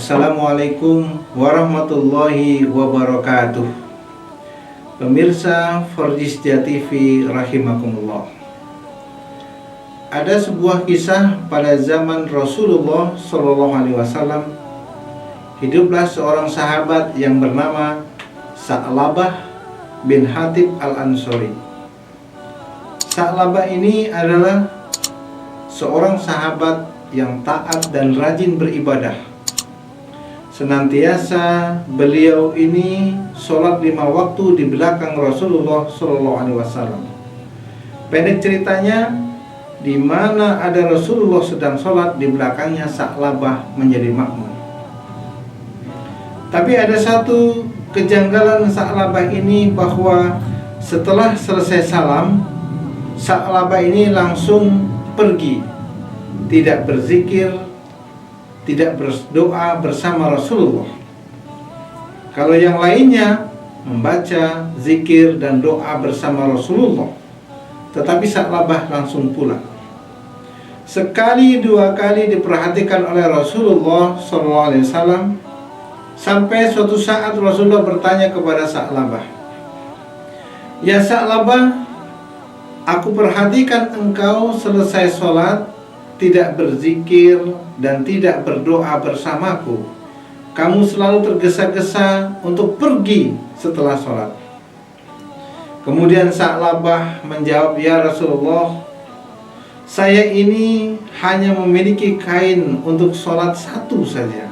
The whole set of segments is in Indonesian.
Assalamualaikum warahmatullahi wabarakatuh. Pemirsa Forjistia TV rahimakumullah. Ada sebuah kisah pada zaman Rasulullah SAW. Hiduplah seorang sahabat yang bernama Sa'labah bin Hatib al-Ansori. Sa'labah ini adalah seorang sahabat yang taat dan rajin beribadah. Senantiasa beliau ini sholat 5 waktu di belakang Rasulullah SAW. Pendek ceritanya, di mana ada Rasulullah sedang sholat, di belakangnya Sa'labah menjadi makmum. Tapi ada satu kejanggalan Sa'labah ini, bahwa setelah selesai salam, Sa'labah ini langsung pergi, tidak berzikir, tidak berdoa bersama Rasulullah. Kalau yang lainnya membaca, zikir, dan doa bersama Rasulullah, tetapi Sa'labah langsung pulang. Sekali dua kali diperhatikan oleh Rasulullah SAW, sampai suatu saat Rasulullah bertanya kepada Sa'labah, "Ya Sa'labah, aku perhatikan engkau selesai sholat tidak berzikir dan tidak berdoa bersamaku. Kamu selalu tergesa-gesa untuk pergi setelah sholat." Kemudian Sa'labah menjawab, "Ya Rasulullah, saya ini hanya memiliki kain untuk sholat satu saja.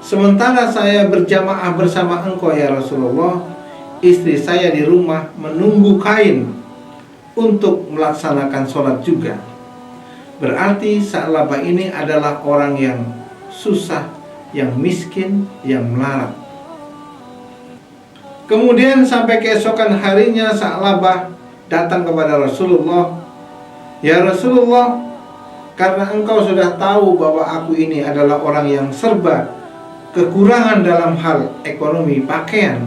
Sementara saya berjamaah bersama engkau ya Rasulullah, istri saya di rumah menunggu kain untuk melaksanakan sholat juga." Berarti Sa'labah ini adalah orang yang susah, yang miskin, yang melarat. Kemudian sampai keesokan harinya Sa'labah datang kepada Rasulullah, "Ya Rasulullah, karena engkau sudah tahu bahwa aku ini adalah orang yang serba kekurangan dalam hal ekonomi pakaian,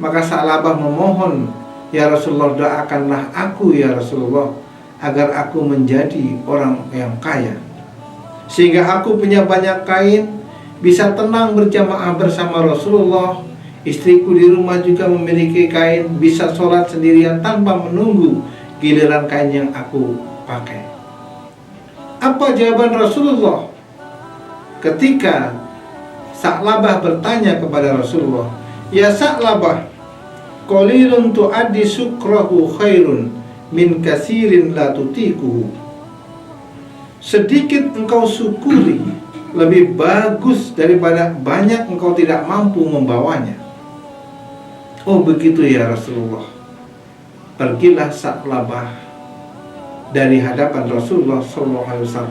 maka Sa'labah memohon, ya Rasulullah, doakanlah aku ya Rasulullah, agar aku menjadi orang yang kaya, sehingga aku punya banyak kain, bisa tenang berjamaah bersama Rasulullah. Istriku di rumah juga memiliki kain, bisa sholat sendirian tanpa menunggu giliran kain yang aku pakai." Apa jawaban Rasulullah ketika Sa'labah bertanya kepada Rasulullah, "Ya Sa'labah, qalilun tu'addi syukrahu khairun min kasirin la tutikuhu." Sedikit engkau syukuri lebih bagus daripada banyak engkau tidak mampu membawanya. Oh begitu ya Rasulullah. Pergilah Sa'labah dari hadapan Rasulullah SAW.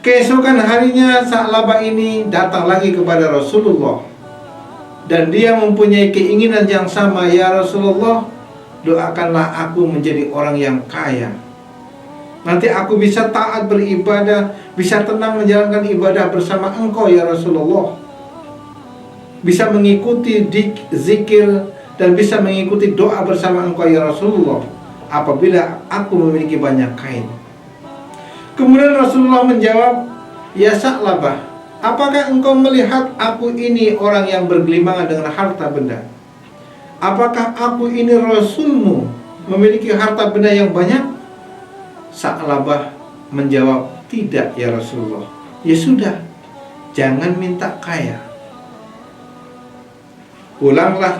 Keesokan harinya Sa'labah ini datang lagi kepada Rasulullah, dan dia mempunyai keinginan yang sama, "Ya Rasulullah, doakanlah aku menjadi orang yang kaya. Nanti aku bisa taat beribadah, bisa tenang menjalankan ibadah bersama engkau ya Rasulullah, bisa mengikuti zikir dan bisa mengikuti doa bersama engkau ya Rasulullah, apabila aku memiliki banyak kain." Kemudian Rasulullah menjawab, "Ya Sa'labah, apakah engkau melihat aku ini orang yang bergelimangan dengan harta benda? Apakah aku ini Rasulmu memiliki harta benda yang banyak?" Sa'labah menjawab, "Tidak ya Rasulullah." "Ya sudah, jangan minta kaya." Pulanglah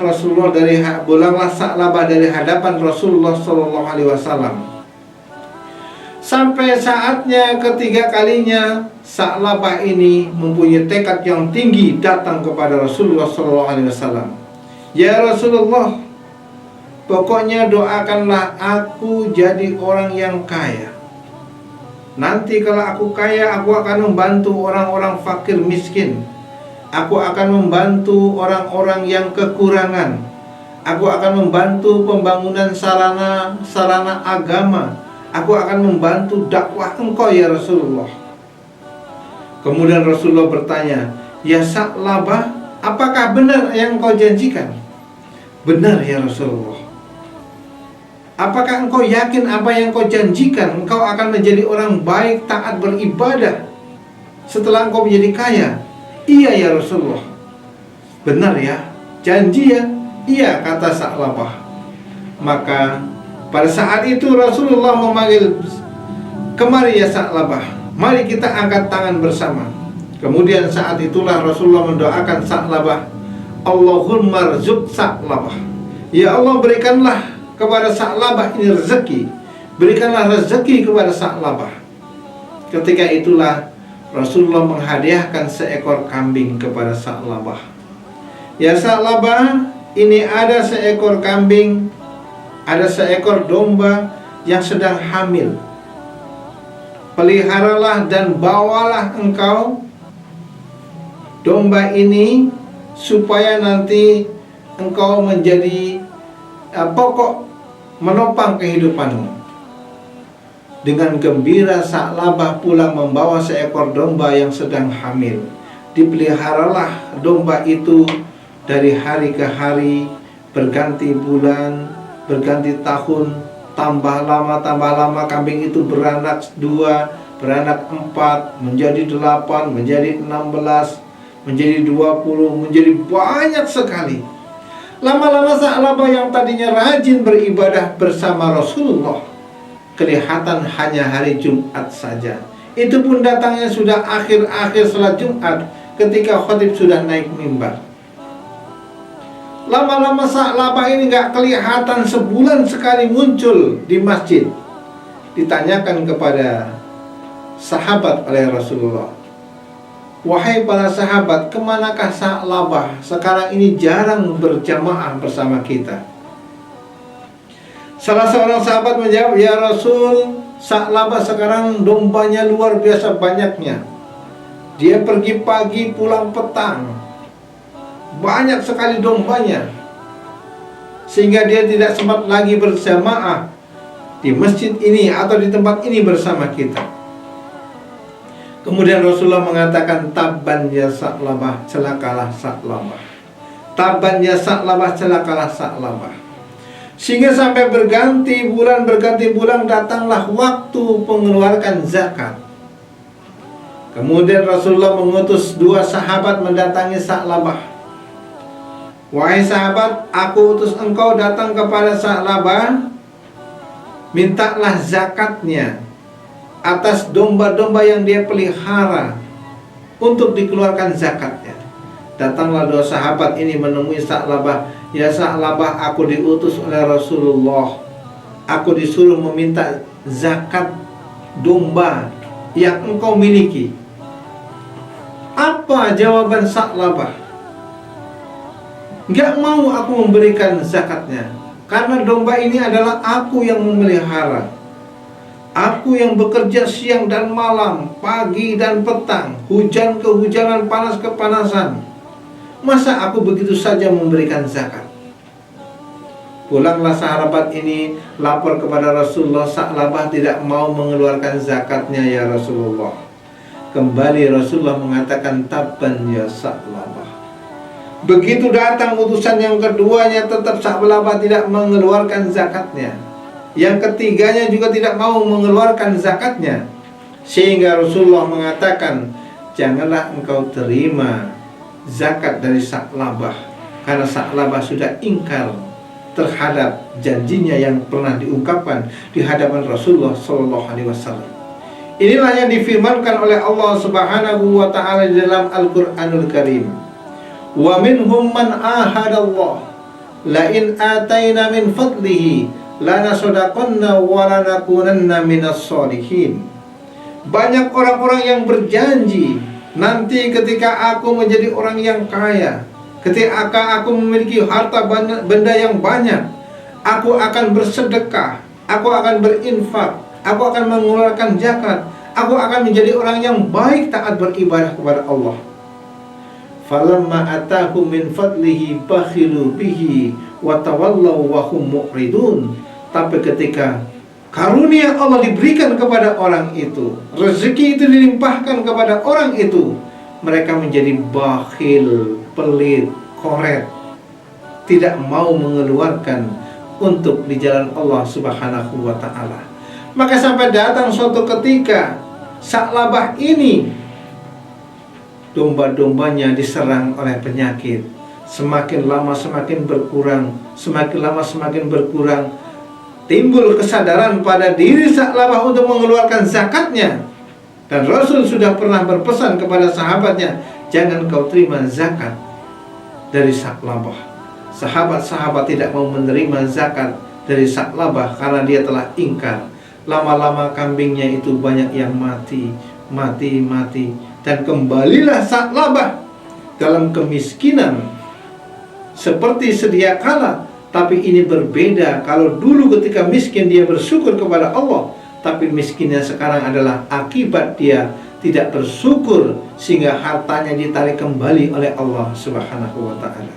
Sa'labah dari hadapan Rasulullah SAW. Sampai saatnya ketiga kalinya Sa'labah ini mempunyai tekad yang tinggi datang kepada Rasulullah SAW. "Ya Rasulullah, pokoknya doakanlah aku jadi orang yang kaya. Nanti kalau aku kaya, aku akan membantu orang-orang fakir miskin. Aku akan membantu orang-orang yang kekurangan. Aku akan membantu pembangunan sarana agama. Aku akan membantu dakwah engkau ya Rasulullah." Kemudian Rasulullah bertanya, "Ya Sa'labah, apakah benar yang engkau janjikan?" "Benar ya Rasulullah." Apakah engkau yakin apa yang kau janjikan? Engkau akan menjadi orang baik, taat beribadah setelah engkau menjadi kaya. Iya ya Rasulullah. Benar ya? Janji ya? Iya, kata Sa'labah. Maka pada saat itu Rasulullah memanggil, kemari ya Sa'labah, mari kita angkat tangan bersama. Kemudian saat itulah Rasulullah mendoakan Sa'labah, Allahumma rzuq Sa'labah, ya Allah berikanlah kepada Sa'labah ini rezeki, berikanlah rezeki kepada Sa'labah. Ketika itulah Rasulullah menghadiahkan seekor kambing kepada Sa'labah. Ya Sa'labah, ini ada seekor kambing, ada seekor domba yang sedang hamil. Peliharalah dan bawalah engkau domba ini supaya nanti engkau menjadi pokok menopang kehidupanmu. Dengan gembira Sa'labah pulang membawa seekor domba yang sedang hamil. Dipeliharalah domba itu dari hari ke hari, berganti bulan, berganti tahun, tambah lama kambing itu beranak 2, beranak 4, menjadi 8, menjadi 16, menjadi 20, menjadi banyak sekali. Lama-lama Sa'labah yang tadinya rajin beribadah bersama Rasulullah kelihatan hanya hari Jumat saja. Itu pun datangnya sudah akhir-akhir salat Jumat ketika khatib sudah naik mimbar. Lama-lama Sa'labah ini gak kelihatan, sebulan sekali muncul di masjid. Ditanyakan kepada sahabat oleh Rasulullah, wahai para sahabat, kemanakah Sa'labah? Sekarang ini jarang berjamaah bersama kita. Salah seorang sahabat menjawab, ya Rasul, Sa'labah sekarang dombanya luar biasa banyaknya. Dia pergi pagi pulang petang, banyak sekali dombanya, sehingga dia tidak sempat lagi berjamaah di masjid ini atau di tempat ini bersama kita. Kemudian Rasulullah mengatakan, tabban ya Sa'labah, celakalah Sa'labah. Tabban ya Sa'labah, celakalah Sa'labah. Sehingga sampai berganti bulan datanglah waktu mengeluarkan zakat. Kemudian Rasulullah mengutus 2 sahabat mendatangi Sa'labah. Wahai sahabat, aku utus engkau datang kepada Sa'labah, mintalah zakatnya atas domba-domba yang dia pelihara untuk dikeluarkan zakatnya. Datanglah 2 sahabat ini menemui Sa'labah. Ya Sa'labah, aku diutus oleh Rasulullah, aku disuruh meminta zakat domba yang engkau miliki. Apa jawaban Sa'labah? Gak mau aku memberikan zakatnya, karena domba ini adalah aku yang memelihara. Aku yang bekerja siang dan malam, pagi dan petang, hujan kehujanan, panas kepanasan. Masa aku begitu saja memberikan zakat? Pulanglah sahabat ini lapor kepada Rasulullah, Sa'labah tidak mau mengeluarkan zakatnya ya Rasulullah. Kembali Rasulullah mengatakan, tabban ya Sa'labah. Begitu datang utusan yang keduanya, tetap Sa'labah tidak mengeluarkan zakatnya. Yang ketiganya juga tidak mau mengeluarkan zakatnya. Sehingga Rasulullah mengatakan, janganlah engkau terima zakat dari Sa'labah, karena Sa'labah sudah ingkar terhadap janjinya yang pernah diungkapkan di hadapan Rasulullah SAW. Inilah yang difirmankan oleh Allah Subhanahu wa ta'ala di dalam Al-Quranul Karim. Wa minhum man ahadallah la in atayna min fadlihi lanasadaqanna wa lanakunanna minas sholihin. Banyak orang-orang yang berjanji, nanti ketika aku menjadi orang yang kaya, ketika aku memiliki harta benda yang banyak, aku akan bersedekah, aku akan berinfak, aku akan mengeluarkan zakat, aku akan menjadi orang yang baik taat beribadah kepada Allah. Falamma atahum min fadlihi bakhilu bihi wa tawallaw wa hum mu'ridun. Tapi ketika karunia Allah diberikan kepada orang itu, rezeki itu dilimpahkan kepada orang itu, mereka menjadi bakhil, pelit, koret, tidak mau mengeluarkan untuk di jalan Allah Subhanahu wa ta'ala. Maka sampai datang suatu ketika Sa'labah ini domba-dombanya diserang oleh penyakit. Semakin lama semakin berkurang, semakin lama semakin berkurang. Timbul kesadaran pada diri Sa'labah untuk mengeluarkan zakatnya. Dan Rasul sudah pernah berpesan kepada sahabatnya, jangan kau terima zakat dari Sa'labah. Sahabat-sahabat tidak mau menerima zakat dari Sa'labah karena dia telah ingkar. Lama-lama kambingnya itu banyak yang mati. Dan kembalilah Sa'labah dalam kemiskinan seperti sedia kala. Tapi ini berbeda. Kalau dulu ketika miskin dia bersyukur kepada Allah, tapi miskinnya sekarang adalah akibat dia tidak bersyukur sehingga hartanya ditarik kembali oleh Allah Subhanahu wa ta'ala.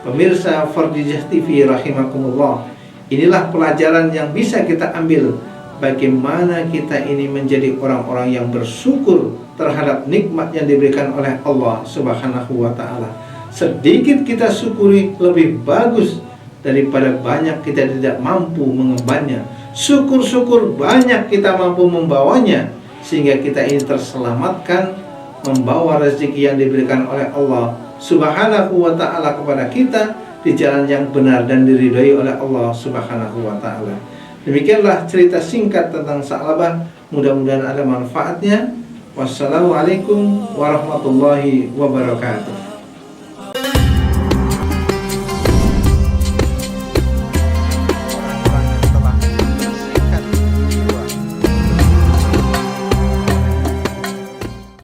Pemirsa Fardijah TV rahimakumullah, inilah pelajaran yang bisa kita ambil. Bagaimana kita ini menjadi orang-orang yang bersyukur terhadap nikmat yang diberikan oleh Allah Subhanahu wa ta'ala. Sedikit kita syukuri lebih bagus daripada banyak kita tidak mampu mengembannya. Syukur-syukur banyak kita mampu membawanya, sehingga kita ini terselamatkan membawa rezeki yang diberikan oleh Allah Subhanahu wa ta'ala kepada kita di jalan yang benar dan diridhai oleh Allah Subhanahu wa ta'ala. Demikianlah cerita singkat tentang Sa'labah. Mudah-mudahan ada manfaatnya. Wassalamualaikum warahmatullahi wabarakatuh.